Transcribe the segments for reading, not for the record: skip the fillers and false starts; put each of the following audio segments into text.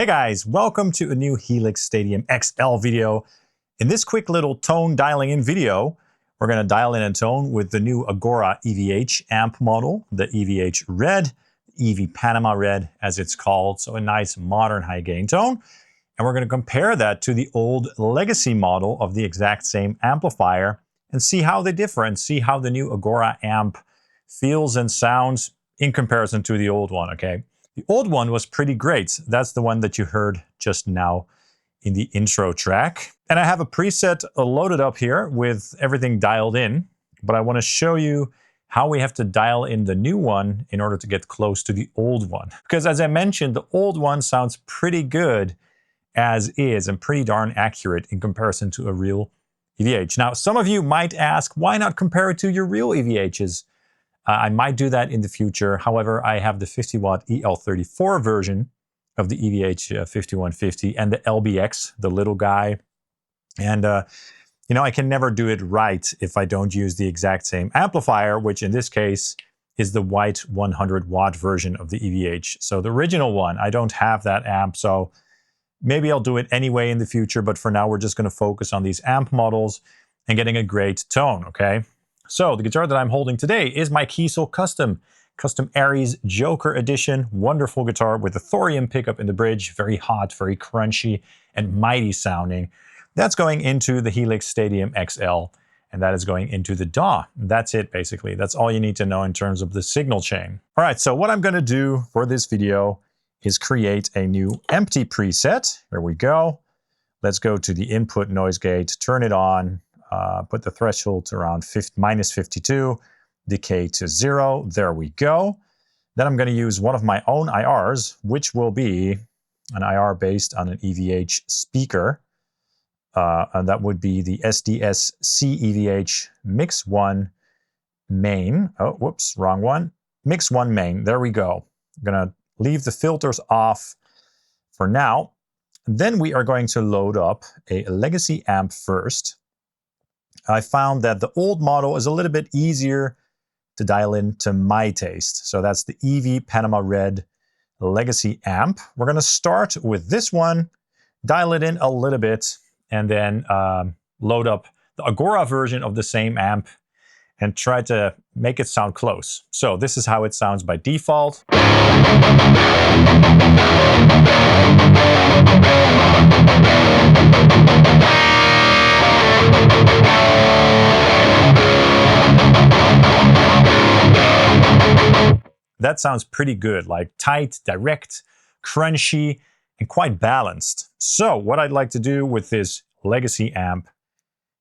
guys, welcome to a new Helix Stadium XL video. In this quick little tone dialing in video, we're going to dial in a tone with the new Agoura EVH amp model, the EVH Red, EV Panama Red as it's called, so a nice modern high gain tone. And we're going to compare that to the old legacy model of the exact same amplifier and see how they differ and see how the new Agoura amp feels and sounds in comparison to the old one, okay? The old one was pretty great. That's the one that you heard just now in the intro track. And I have a preset loaded up here with everything dialed in, but I want to show you how we have to dial in the new one in order to get close to the old one. Because as I mentioned, the old one sounds pretty good as is and pretty darn accurate in comparison to a real EVH. Now, some of you might ask, why not compare it to your real EVHs? I might do that in the future. However, I have the 50-watt EL34 version of the EVH 5150 and the LBX, the little guy. And, you know, I can never do it right if I don't use the exact same amplifier, which in this case is the white 100-watt version of the EVH. So the original one, I don't have that amp, so maybe I'll do it anyway in the future, but for now we're just going to focus on these amp models and getting a great tone, okay? So the guitar that I'm holding today is my Kiesel Custom Aries Joker Edition. Wonderful guitar with a thorium pickup in the bridge. Very hot, very crunchy, and mighty sounding. That's going into the Helix Stadium XL, and that is going into the DAW. That's it, basically. That's all you need to know in terms of the signal chain. All right, so what I'm going to do for this video is create a new empty preset. There we go. Let's go to the input noise gate, turn it on. Put the threshold to around minus 52, decay to 0. There we go. Then I'm going to use one of my own IRs, which will be an IR based on an EVH speaker. And that would be the SDS-C EVH Mix 1 main. Oh, whoops, wrong one. Mix 1 main. There we go. I'm going to leave the filters off for now. Then we are going to load up a legacy amp first. I found that the old model is a little bit easier to dial in to my taste. So that's the EV Panama Red Legacy amp. We're going to start with this one, dial it in a little bit, and then load up the Agoura version of the same amp and try to make it sound close. So this is how it sounds by default. That sounds pretty good, like tight, direct, crunchy, and quite balanced. So what I'd like to do with this legacy amp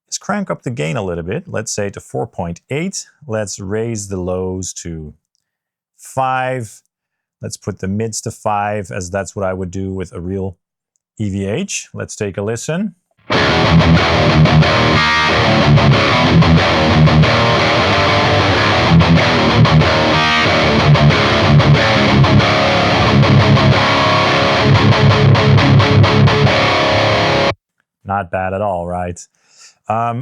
is crank up the gain a little bit. Let's say to 4.8. Let's raise the lows to 5. Let's put the mids to 5, as that's what I would do with a real EVH. Let's take a listen. Not bad at all, right?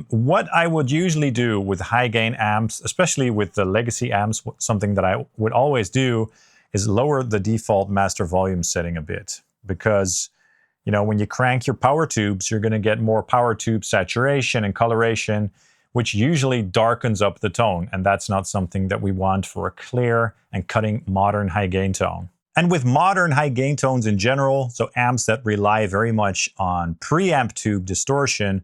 What I would usually do with high gain amps, especially with the legacy amps, something that I would always do is lower the default master volume setting a bit. Because, you know, when you crank your power tubes, you're going to get more power tube saturation and coloration, which usually darkens up the tone. And that's not something that we want for a clear and cutting modern high gain tone. And with modern high gain tones in general, so amps that rely very much on preamp tube distortion,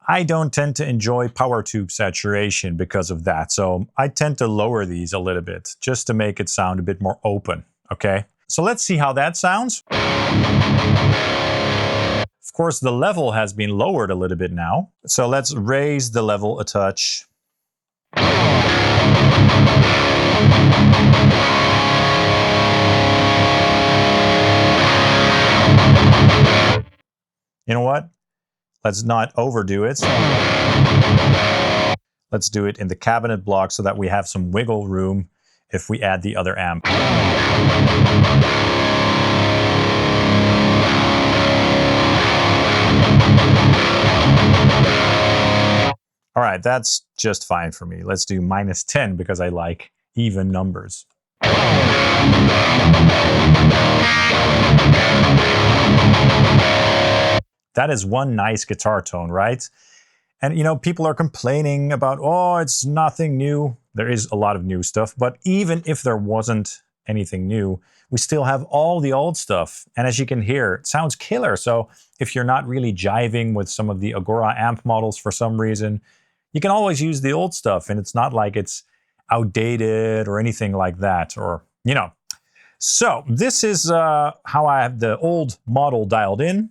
I don't tend to enjoy power tube saturation because of that. So I tend to lower these a little bit just to make it sound a bit more open, okay? So let's see how that sounds. Of course, the level has been lowered a little bit now. So let's raise the level a touch. You know what? Let's not overdo it. Let's do it in the cabinet block so that we have some wiggle room if we add the other amp. All right, that's just fine for me. Let's do minus 10 because I like even numbers. That is one nice guitar tone, right? And you know, people are complaining about, oh, it's nothing new. There is a lot of new stuff, but even if there wasn't anything new, we still have all the old stuff. And as you can hear, it sounds killer. So if you're not really jiving with some of the Agoura amp models for some reason, you can always use the old stuff, and it's not like it's outdated or anything like that, or, you know. So this is how I have the old model dialed in.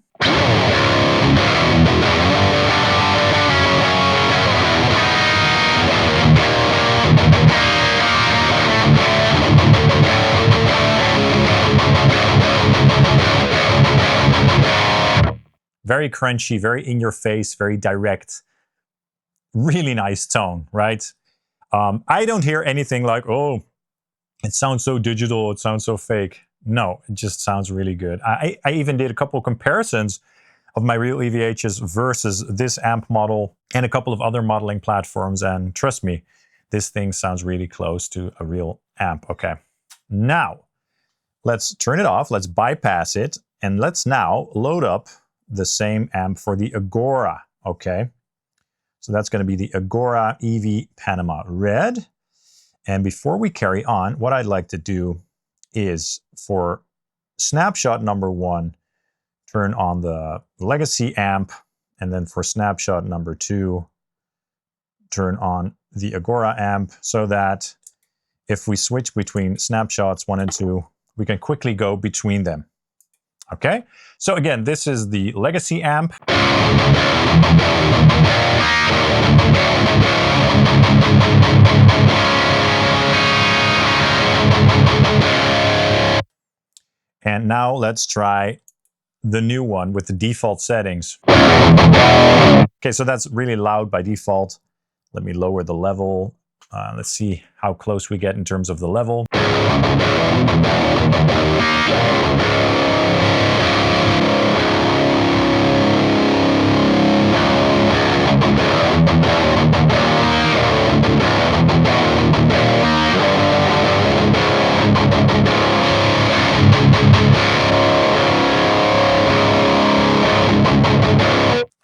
Very crunchy, very in your face, very direct. Really nice tone, right? I don't hear anything like, oh, it sounds so digital, it sounds so fake. No, it just sounds really good. I even did a couple of comparisons of my real EVHs versus this amp model and a couple of other modeling platforms, and trust me, this thing sounds really close to a real amp. Okay, now let's turn it off, let's bypass it, and let's now load up the same amp for the Agoura, okay? So that's going to be the Agoura EV Panama Red. And before we carry on, what I'd like to do is for snapshot number 1, turn on the Legacy amp, and then for snapshot number 2, turn on the Agoura amp, so that if we switch between snapshots 1 and 2, we can quickly go between them. Okay, so again, this is the Legacy amp. And now let's try the new one with the default settings. Okay, so that's really loud by default. Let me lower the level. Let's see how close we get in terms of the level.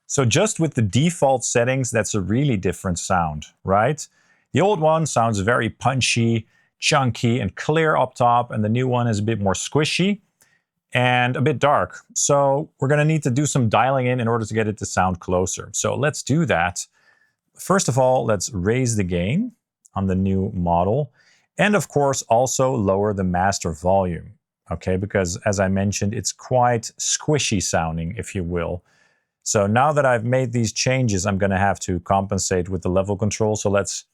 So just with the default settings, that's a really different sound, right? The old one sounds very punchy, chunky, and clear up top, and the new one is a bit more squishy and a bit dark. So we're gonna need to do some dialing in order to get it to sound closer. So let's do that. First of all, let's raise the gain on the new model, and of course also lower the master volume, okay? Because as I mentioned, it's quite squishy sounding, if you will. So now that I've made these changes, I'm gonna have to compensate with the level control. So let's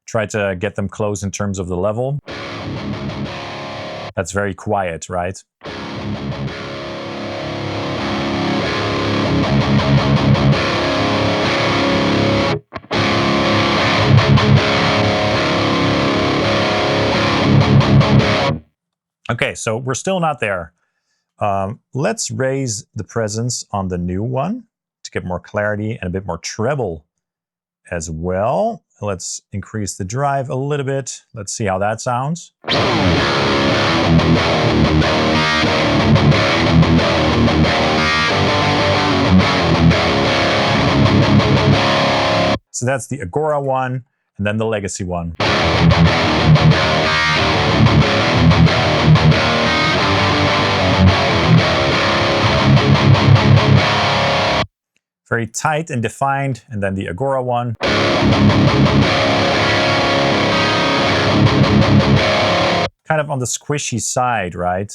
try to get them close in terms of the level. That's very quiet, right? Okay, so we're still not there. Let's raise the presence on the new one to get more clarity and a bit more treble as well. Let's increase the drive a little bit. Let's see how that sounds. So that's the Agoura one, and then the Legacy one. Very tight and defined, and then the Agoura one. Kind of on the squishy side, right?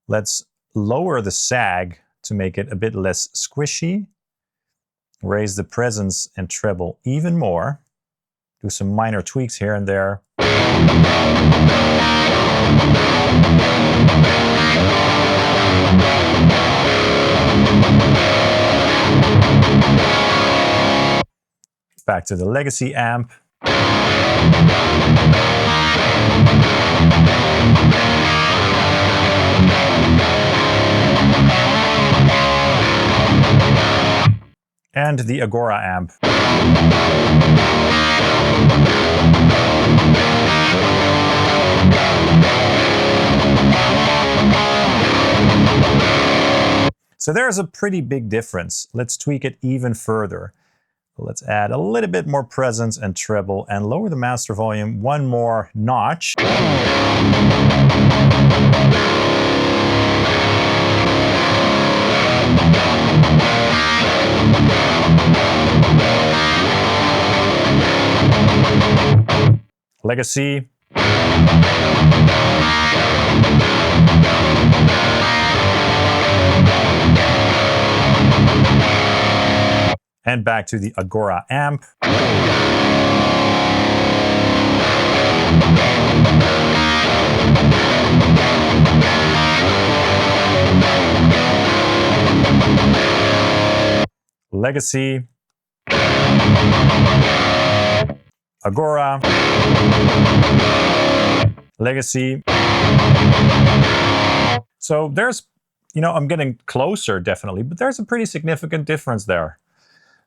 Let's lower the sag to make it a bit less squishy. Raise the presence and treble even more. Do some minor tweaks here and there. Back to the Legacy amp. And the Agoura amp. So there's a pretty big difference. Let's tweak it even further. Let's add a little bit more presence and treble and lower the master volume one more notch. Legacy. And back to the Agoura amp. Legacy. Agoura. Legacy. So there's, I'm getting closer definitely, but there's a pretty significant difference there.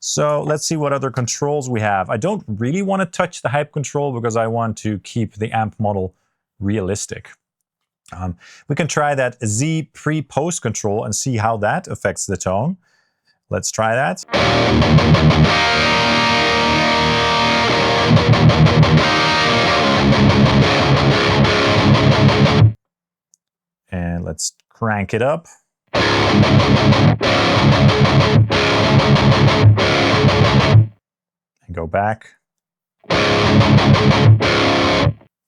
So let's see what other controls we have. I don't really want to touch the hype control because I want to keep the amp model realistic. We can try that Z pre-post control and see how that affects the tone. Let's try that. And let's crank it up. And go back.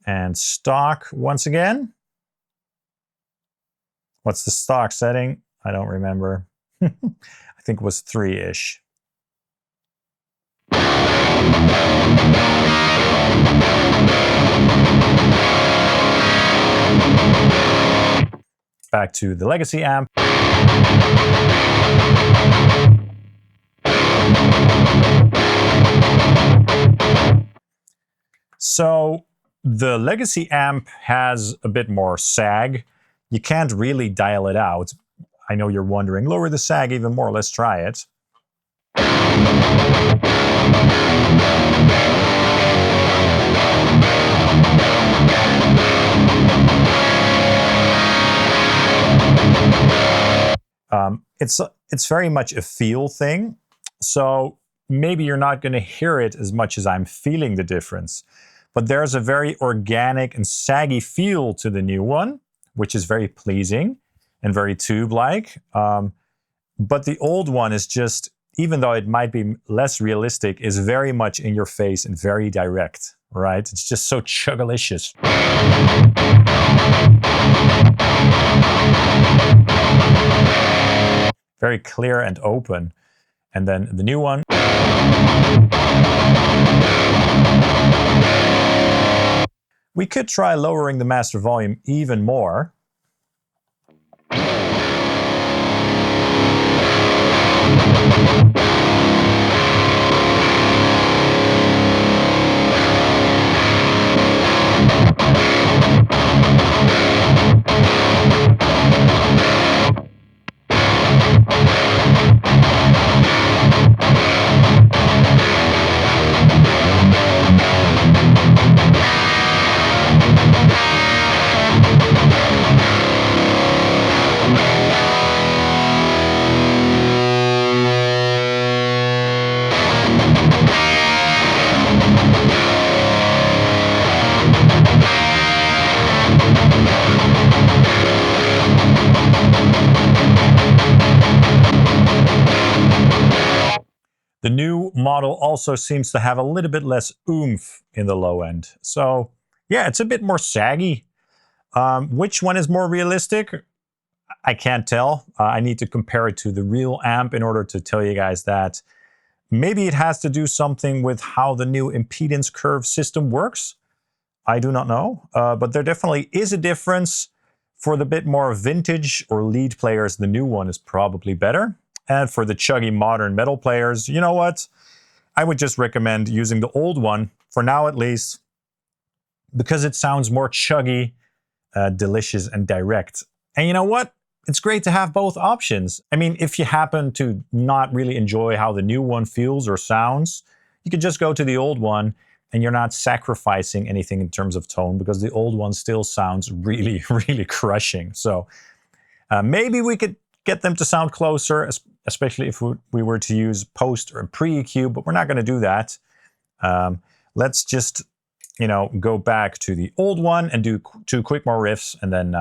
And stock once again. What's the stock setting? I don't remember. I think it was 3-ish. Back to the Legacy amp. So the Legacy amp has a bit more sag. You can't really dial it out. I know you're wondering, lower the sag even more. Let's try it. It's very much a feel thing. So maybe you're not going to hear it as much as I'm feeling the difference. But there's a very organic and saggy feel to the new one, which is very pleasing and very tube-like. But the old one is just, even though it might be less realistic, is very much in your face and very direct, right? It's just so chuggalicious. Very clear and open. And then the new one. We could try lowering the master volume even more. The new model also seems to have a little bit less oomph in the low end. So yeah, it's a bit more saggy. Which one is more realistic? I can't tell. I need to compare it to the real amp in order to tell you guys that. Maybe it has to do something with how the new impedance curve system works. I do not know. But there definitely is a difference. For the bit more vintage or lead players, the new one is probably better. And for the chuggy modern metal players, you know what? I would just recommend using the old one, for now at least, because it sounds more chuggy, delicious, and direct. And you know what? It's great to have both options. I mean, if you happen to not really enjoy how the new one feels or sounds, you could just go to the old one and you're not sacrificing anything in terms of tone because the old one still sounds really, really crushing. So maybe we could get them to sound closer, especially if we were to use post or pre-EQ, but we're not going to do that. Let's just, go back to the old one and do 2 quick more riffs, and then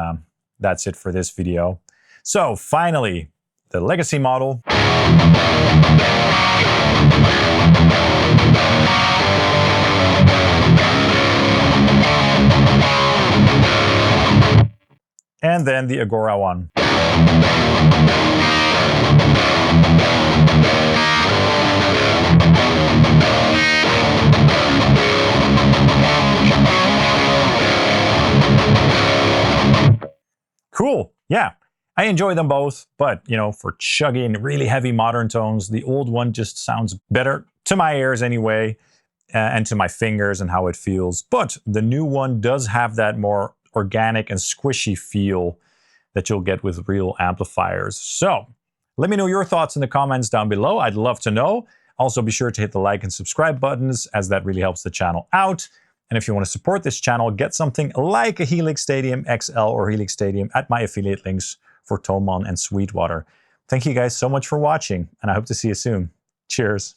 that's it for this video. So finally, the Legacy model. And then the Agoura one. Cool, yeah. I enjoy them both, but for chugging really heavy modern tones, the old one just sounds better to my ears anyway, and to my fingers and how it feels. But the new one does have that more organic and squishy feel that you'll get with real amplifiers. So let me know your thoughts in the comments down below. I'd love to know. Also, be sure to hit the like and subscribe buttons, as that really helps the channel out. And if you want to support this channel, get something like a Helix Stadium XL or Helix Stadium at my affiliate links for Tomon and Sweetwater. Thank you guys so much for watching, and I hope to see you soon. Cheers.